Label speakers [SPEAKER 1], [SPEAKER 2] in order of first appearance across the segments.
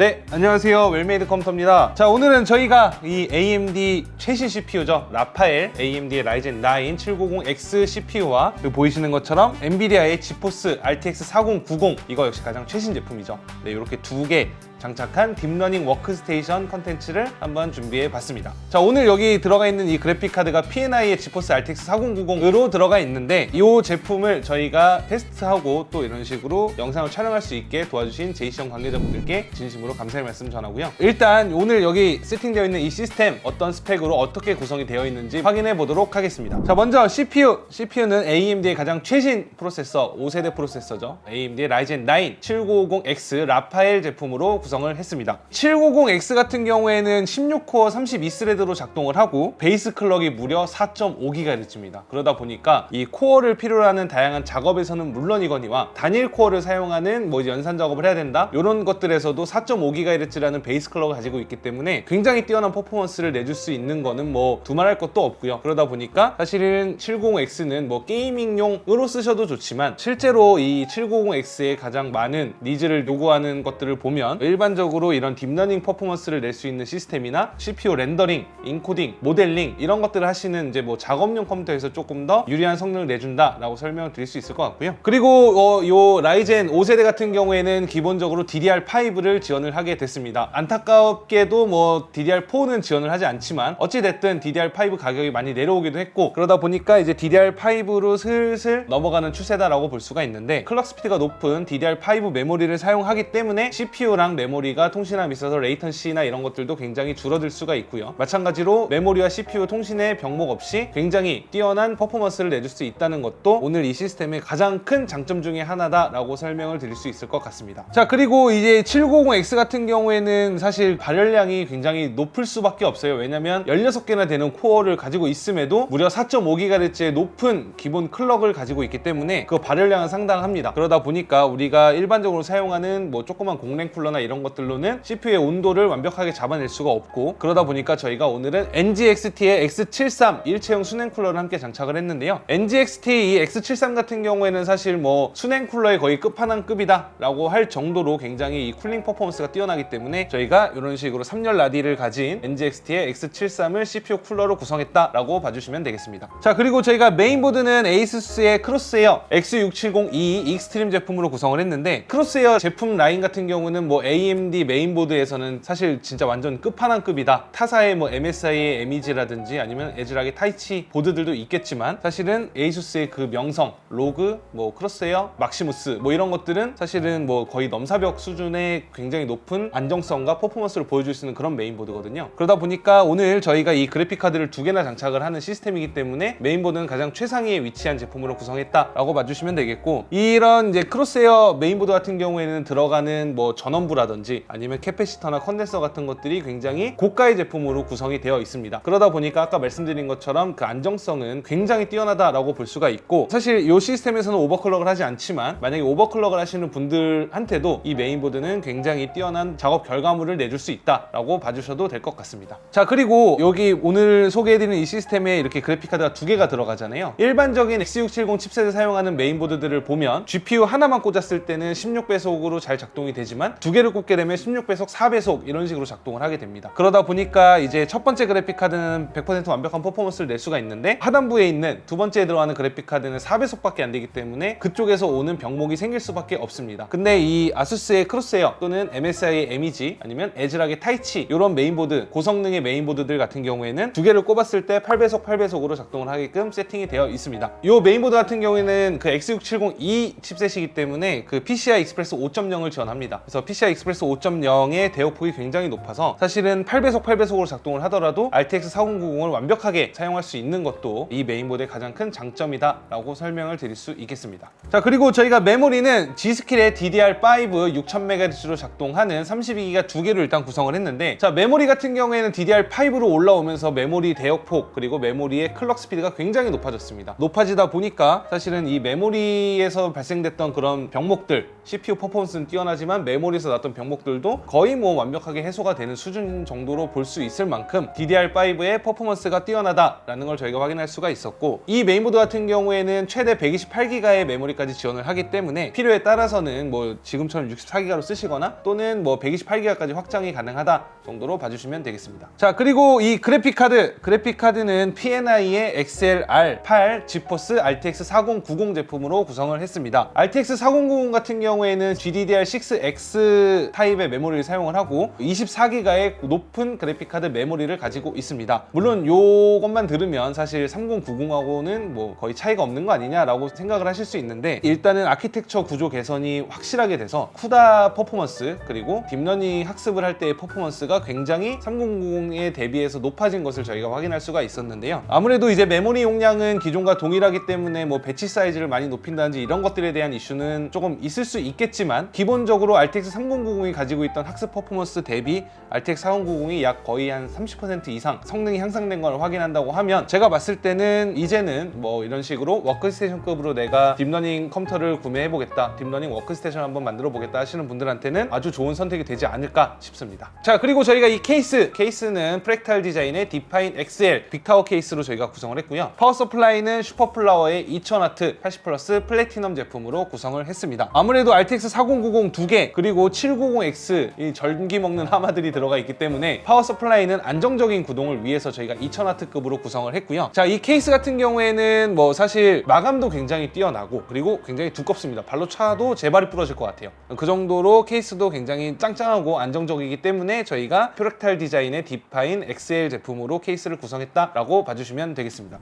[SPEAKER 1] 네, 안녕하세요. 웰메이드 컴퓨터입니다. 자, 오늘은 저희가 이 AMD 최신 CPU죠. 라파엘 AMD의 라이젠 9 790X CPU와 보이시는 것처럼 엔비디아의 지포스 RTX 4090 이거 역시 가장 최신 제품이죠. 네, 이렇게 두 개 장착한 딥러닝 워크스테이션 컨텐츠를 한번 준비해 봤습니다. 자, 오늘 여기 들어가 있는 이 그래픽 카드가 P&I의 지포스 RTX 4090으로 들어가 있는데 이 제품을 저희가 테스트하고 또 이런 식으로 영상을 촬영할 수 있게 도와주신 제이시험 관계자분들께 진심으로 감사의 말씀 전하고요. 일단 오늘 여기 세팅되어 있는 이 시스템 어떤 스펙으로 어떻게 구성이 되어 있는지 확인해 보도록 하겠습니다. 자, 먼저 CPU는 AMD의 가장 최신 프로세서 5세대 프로세서죠. AMD의 라이젠 9 7950X 라파엘 제품으로 구성을 했습니다. 790X 같은 경우에는 16코어 32스레드로 작동을 하고 베이스 클럭이 무려 4.5GHz입니다. 그러다 보니까 이 코어를 필요로 하는 다양한 작업에서는 물론이거니와 단일 코어를 사용하는 뭐 연산 작업을 해야 된다 이런 것들에서도 4.5GHz라는 베이스 클럭을 가지고 있기 때문에 굉장히 뛰어난 퍼포먼스를 내줄 수 있는 거는 뭐 두말할 것도 없고요. 그러다 보니까 사실은 790X는 뭐 게이밍용으로 쓰셔도 좋지만 실제로 이 790X의 가장 많은 니즈를 요구하는 것들을 보면 일반적으로 이런 딥러닝 퍼포먼스를 낼 수 있는 시스템이나 CPU 렌더링, 인코딩, 모델링 이런 것들을 하시는 이제 뭐 작업용 컴퓨터에서 조금 더 유리한 성능을 내준다라고 설명을 드릴 수 있을 것 같고요. 그리고 요 라이젠 5세대 같은 경우에는 기본적으로 DDR5를 지원을 하게 됐습니다. 안타깝게도 뭐 DDR4는 지원을 하지 않지만 어찌됐든 DDR5 가격이 많이 내려오기도 했고 그러다 보니까 이제 DDR5로 슬슬 넘어가는 추세다라고 볼 수가 있는데 클럭 스피드가 높은 DDR5 메모리를 사용하기 때문에 CPU랑 메모리가 통신함에 있어서 레이턴시나 이런 것들도 굉장히 줄어들 수가 있고요. 마찬가지로 메모리와 CPU 통신의 병목 없이 굉장히 뛰어난 퍼포먼스를 내줄 수 있다는 것도 오늘 이 시스템의 가장 큰 장점 중에 하나다라고 설명을 드릴 수 있을 것 같습니다. 자, 그리고 이제 790X 같은 경우에는 사실 발열량이 굉장히 높을 수밖에 없어요. 왜냐면 16개나 되는 코어를 가지고 있음에도 무려 4.5GHz의 높은 기본 클럭을 가지고 있기 때문에 그 발열량은 상당합니다. 그러다 보니까 우리가 일반적으로 사용하는 뭐 조그만 공랭 쿨러나 이런 것들로는 CPU의 온도를 완벽하게 잡아낼 수가 없고 그러다 보니까 저희가 오늘은 NGXT의 X73 일체형 수냉 쿨러를 함께 장착을 했는데요. NGXT 이 X73 같은 경우에는 사실 뭐 수냉 쿨러의 거의 끝판왕급이다 라고 할 정도로 굉장히 이 쿨링 퍼포먼스가 뛰어나기 때문에 저희가 이런 식으로 3열 라디를 가진 NGXT의 X73을 CPU 쿨러로 구성했다 라고 봐주시면 되겠습니다. 자, 그리고 저희가 메인보드는 ASUS의 크로스에어 X670E 익스트림 제품으로 구성을 했는데 크로스에어 제품 라인 같은 경우는 뭐 AMD 메인보드에서는 사실 진짜 완전 끝판왕급이다. 타사의 뭐 MSI의 MEG라든지 아니면 에즈락의 타이치 보드들도 있겠지만 사실은 ASUS의 그 명성, 로그, 뭐 크로스에어, 막시무스 뭐 이런 것들은 사실은 뭐 거의 넘사벽 수준의 굉장히 높은 안정성과 퍼포먼스를 보여줄 수 있는 그런 메인보드거든요. 그러다 보니까 오늘 저희가 이 그래픽 카드를 두 개나 장착을 하는 시스템이기 때문에 메인보드는 가장 최상위에 위치한 제품으로 구성했다라고 봐주시면 되겠고 이런 이제 크로스에어 메인보드 같은 경우에는 들어가는 뭐 전원부라든지 아니면 캐패시터나 컨덴서 같은 것들이 굉장히 고가의 제품으로 구성이 되어 있습니다. 그러다 보니까 아까 말씀드린 것처럼 그 안정성은 굉장히 뛰어나다라고 볼 수가 있고 사실 이 시스템에서는 오버클럭을 하지 않지만 만약에 오버클럭을 하시는 분들한테도 이 메인보드는 굉장히 뛰어난 작업 결과물을 내줄 수 있다라고 봐주셔도 될 것 같습니다. 자, 그리고 여기 오늘 소개해드리는 이 시스템에 이렇게 그래픽카드가 두 개가 들어가잖아요. 일반적인 X670 칩셋을 사용하는 메인보드들을 보면 GPU 하나만 꽂았을 때는 16배속으로 잘 작동이 되지만 두 개를 꽂게 되면 16배속, 4배속 이런 식으로 작동을 하게 됩니다. 그러다 보니까 이제 첫 번째 그래픽 카드는 100% 완벽한 퍼포먼스를 낼 수가 있는데 하단부에 있는 두 번째에 들어가는 그래픽 카드는 4배속밖에 안 되기 때문에 그쪽에서 오는 병목이 생길 수밖에 없습니다. 근데 이 아수스의 크로스에어 또는 MSI의 MEG 아니면 에즈락의 타이치 이런 메인보드, 고성능의 메인보드들 같은 경우에는 두 개를 꼽았을 때 8배속, 8배속으로 작동을 하게끔 세팅이 되어 있습니다. 이 메인보드 같은 경우에는 그 X670E 칩셋이기 때문에 그 PCI 익스프레스 5.0을 지원합니다. 그래서 PCI 익스프레스 5.0의 대역폭이 굉장히 높아서 사실은 8배속, 8배속으로 작동을 하더라도 RTX 4090을 완벽하게 사용할 수 있는 것도 이 메인보드의 가장 큰 장점이다 라고 설명을 드릴 수 있겠습니다. 자, 그리고 저희가 메모리는 G스킬의 DDR5 6000MHz로 작동하는 32기가 두 개를 일단 구성을 했는데 자, 메모리 같은 경우에는 DDR5로 올라오면서 메모리 대역폭 그리고 메모리의 클럭 스피드가 굉장히 높아졌습니다. 높아지다 보니까 사실은 이 메모리에서 발생됐던 그런 병목들 CPU 퍼포먼스는 뛰어나지만 메모리에서 나왔던 병목들도 거의 뭐 완벽하게 해소가 되는 수준 정도로 볼 수 있을 만큼 DDR5의 퍼포먼스가 뛰어나다라는 걸 저희가 확인할 수가 있었고, 이 메인보드 같은 경우에는 최대 128기가의 메모리까지 지원을 하기 때문에 필요에 따라서는 뭐 지금처럼 64기가로 쓰시거나 또는 뭐 128기가까지 확장이 가능하다 정도로 봐주시면 되겠습니다. 자, 그리고 이 그래픽카드는 PNI의 XLR8 지포스 RTX 4090 제품으로 구성을 했습니다. RTX 4090 같은 경우에는 GDDR6X 타입의 메모리를 사용을 하고 24기가의 높은 그래픽카드 메모리를 가지고 있습니다. 물론 요것만 들으면 사실 3090하고는 뭐 거의 차이가 없는 거 아니냐라고 생각을 하실 수 있는데, 일단은 아키텍처 구조 개선이 확실하게 돼서 쿠다 퍼포먼스 그리고 딥러닝 학습을 할 때의 퍼포먼스가 굉장히 3090에 대비해서 높아진 것을 저희가 확인할 수가 있었는데요. 아무래도 이제 메모리 용량은 기존과 동일하기 때문에 뭐 배치 사이즈를 많이 높인다든지 이런 것들에 대한 이슈는 조금 있을 수 있겠지만, 기본적으로 RTX 3090이 가지고 있던 학습 퍼포먼스 대비 RTX 4090이 약 거의 한 30% 이상 성능이 향상된 걸 확인한다고 하면, 제가 봤을 때는 이제는 뭐 이런 식으로 워크스테이션급으로 내가 딥러닝 컴퓨터를 구매해보겠다, 딥러닝 워크스테이션 한번 만들어보겠다 하시는 분들한테는 아주 좋은 선택이 되지 않을까 싶습니다. 자, 그리고 저희가 이 케이스는 프랙탈 디자인의 디파인 XL 빅타워 케이스로 저희가 구성을 했고요. 파워 서플라이는 슈퍼플라워의 2000W 80 플러스 플래티넘 제품으로 구성을 했습니다. 아무래도 RTX 4090 2개 그리고 790X 이 전기 먹는 하마들이 들어가 있기 때문에 파워 서플라이는 안정적인 구동을 위해서 저희가 2000W급으로 구성을 했고요. 자, 이 케이스 같은 경우에는 뭐 사실 마감도 굉장히 뛰어나고 그리고 굉장히 두껍습니다. 발로 차도 제 발이 부러질 것 같아요. 그 정도로 케이스도 굉장히 짱짱하고 안정적이기 때문에 저희가 프랙탈 디자인의 디파인 XL 제품으로 케이스를 구성했다라고 봐주시면 되겠습니다.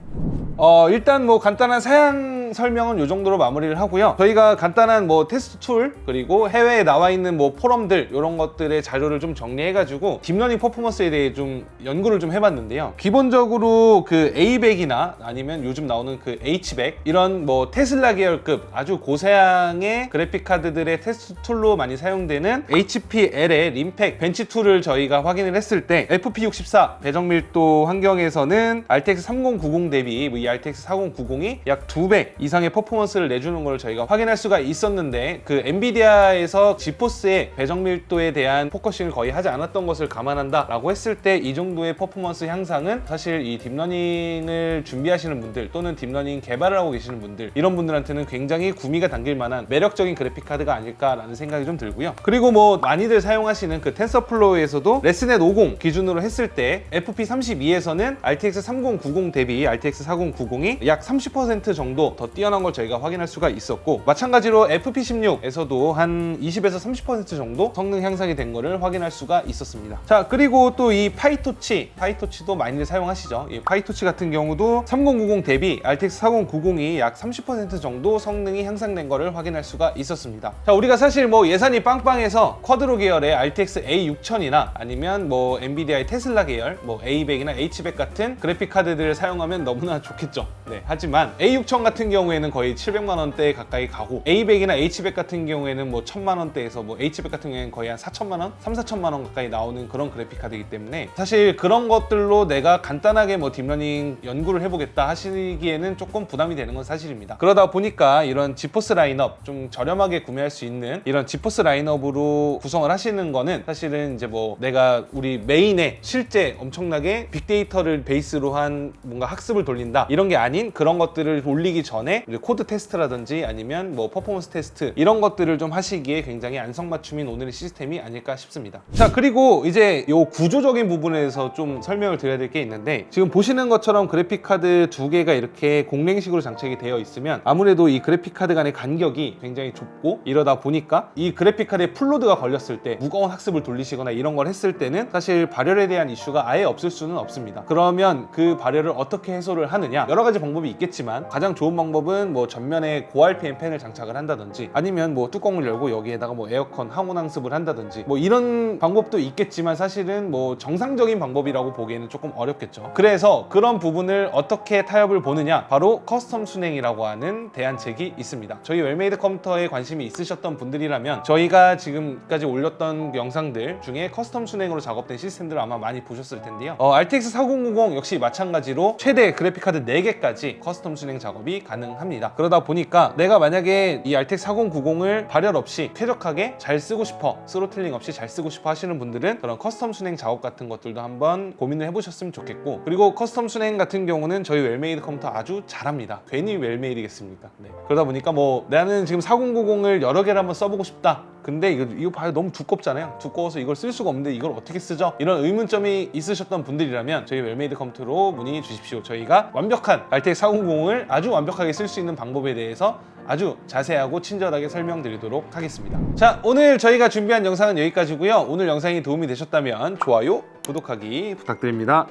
[SPEAKER 1] 일단 뭐 간단한 사양 설명은 이 정도로 마무리를 하고요. 저희가 간단한 뭐 테스트 툴 그리고 해외에 나와 있는 뭐 포럼들 이런 것들의 자료를 좀 정리해가지고 딥러닝 퍼포먼스에 대해 좀 연구를 좀 해봤는데요. 기본적으로 그 A100이나 아니면 요즘 나오는 그 H100 이런 뭐 테슬라 계열급 아주 고사양의 그래픽 카드들의 테스트 툴로 많이 사용되는 HPL의 림팩 벤치 툴을 저희가 확인을 했을 때 FP64 배정 밀도 환경에서는 RTX 3090 대비 이 RTX 4090이 약 2배 이상의 퍼포먼스를 내주는 걸 저희가 확인할 수가 있었는데, 그 엔비디아에서 지포스의 배정 밀도에 대한 포커싱을 거의 하지 않았던 것을 감안한다 라고 했을 때 이 정도의 퍼포먼스 향상은 사실 이 딥러닝을 준비하시는 분들 또는 딥러닝 개발을 하고 계시는 분들, 이런 분들한테는 굉장히 구미가 당길 만한 매력적인 그래픽 카드가 아닐까라는 생각이 좀 들고요. 그리고 뭐 많이들 사용하시는 그 텐서플로우에서도 레스넷 50 기준으로 했을 때 FP32에서는 RTX 3090 대비 RTX 4090이 약 30% 정도 더 뛰어난 걸 저희가 확인할 수가 있었고, 마찬가지로 FP16에서도 한 20에서 30% 정도 성능 향상이 된 거를 확인할 수가 있었습니다. 자, 그리고 또 이 파이토치도 많이들 사용하시죠. 이 파이토치 같은 경우도 3090 대비 RTX 4090이 약 30% 정도 성능이 향상된 거를 확인할 수가 있었습니다. 자, 우리가 사실 뭐 예산이 빵빵해서 쿼드로 계열의 RTX A6000이나 아니면 뭐 엔비디아의 테슬라 계열 뭐 A100이나 H100 같은 그래픽 카드들을 사용하면 너무나 좋겠죠. 네, 하지만 A6000 같은 경우에는 거의 700만 원대에 가까이 가고, A100이나 H100 같은 경우에는 뭐 1000만 원대에서 뭐 H100 같은 경우에는 거의 한 4천만 원, 4천만 원 가까이 나오는 그런 그래픽 카드이기 때문에 사실 그런 것들로 내가 간단하게 뭐 딥러닝 연구를 해보겠다 하시기에는 조금 부담이 되는 건 사실입니다. 그러다 보니까 이런 지포스 라인업, 좀 저렴하게 구매할 수 있는 이런 지포스 라인업으로 구성을 하시는 거는 사실은 이제 뭐 내가 우리 메인에 실제 엄청나게 빅데이터를 베이스로 한 뭔가 학습을 돌린다 이런 게 아닌 그런 것들을 올리기 전에 코드 테스트라든지 아니면 뭐 퍼포먼스 테스트 이런 것들을 좀 하시기에 굉장히 안성맞춤인 오늘의 시스템이 아닐까 싶습니다. 자, 그리고 이제 요 구조적인 부분에서 좀 설명을 드려야 될 게 있는데, 지금 보시는 것처럼 그래픽 카드 두 개가 이렇게 공랭식으로 장착이 되어 있으면 아무래도 이 그래픽 카드 간의 간격이 굉장히 좁고, 이러다 보니까 이 그래픽 카드에 풀로드가 걸렸을 때 무거운 학습을 돌리시거나 이런 걸 했을 때는 사실 발열에 대한 이슈가 아예 없을 수는 없습니다. 그러면 그 발열을 어떻게 해소를 하느냐, 여러 가지 방법이 있겠지만 가장 좋은 방법은 뭐 전면에 고RPM 팬을 장착을 한다든지 아니면 뭐 뚜껑을 열고 여기에다가 뭐 에어컨 항온 항습을 한다든지 뭐 이런 방법도 있겠지만, 사실은 뭐 정상적인 방법이라고 보기에는 조금 어렵겠죠. 그래서 그런 부분을 어떻게 타협을 보느냐, 바로 커스텀 순행이라고 하는 대안책이 있습니다. 저희 웰메이드 컴퓨터에 관심이 있으셨던 분들이라면 저희가 지금까지 올렸던 영상들 중에 커스텀 순행으로 작업된 시스템들을 아마 많이 보셨을 텐데요. RTX 4090 역시 마찬가지로 최대 그래픽카드 4개까지 커스텀 순행 작업이 가능합니다. 가능합니다. 그러다 보니까 내가 만약에 이 알텍 4090을 발열 없이 쾌적하게 잘 쓰고 싶어, 스로틀링 없이 잘 쓰고 싶어 하시는 분들은 그런 커스텀 순행 작업 같은 것들도 한번 고민을 해보셨으면 좋겠고, 그리고 커스텀 순행 같은 경우는 저희 웰메이드 컴퓨터 아주 잘합니다. 괜히 웰메이드겠습니까? 네. 그러다 보니까 뭐 나는 지금 4090을 여러 개를 한번 써보고 싶다. 근데 이거 봐요, 너무 두껍잖아요. 두꺼워서 이걸 쓸 수가 없는데 이걸 어떻게 쓰죠? 이런 의문점이 있으셨던 분들이라면 저희 웰메이드 컴퓨터로 문의 주십시오. 저희가 완벽한 알텍 4090을 아주 완벽하게 쓸 수 있는 방법에 대해서 아주 자세하고 친절하게 설명드리도록 하겠습니다. 자, 오늘 저희가 준비한 영상은 여기까지고요. 오늘 영상이 도움이 되셨다면 좋아요, 구독하기 부탁드립니다.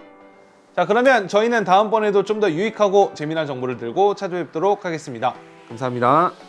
[SPEAKER 1] 자, 그러면 저희는 다음번에도 좀 더 유익하고 재미난 정보를 들고 찾아뵙도록 하겠습니다. 감사합니다.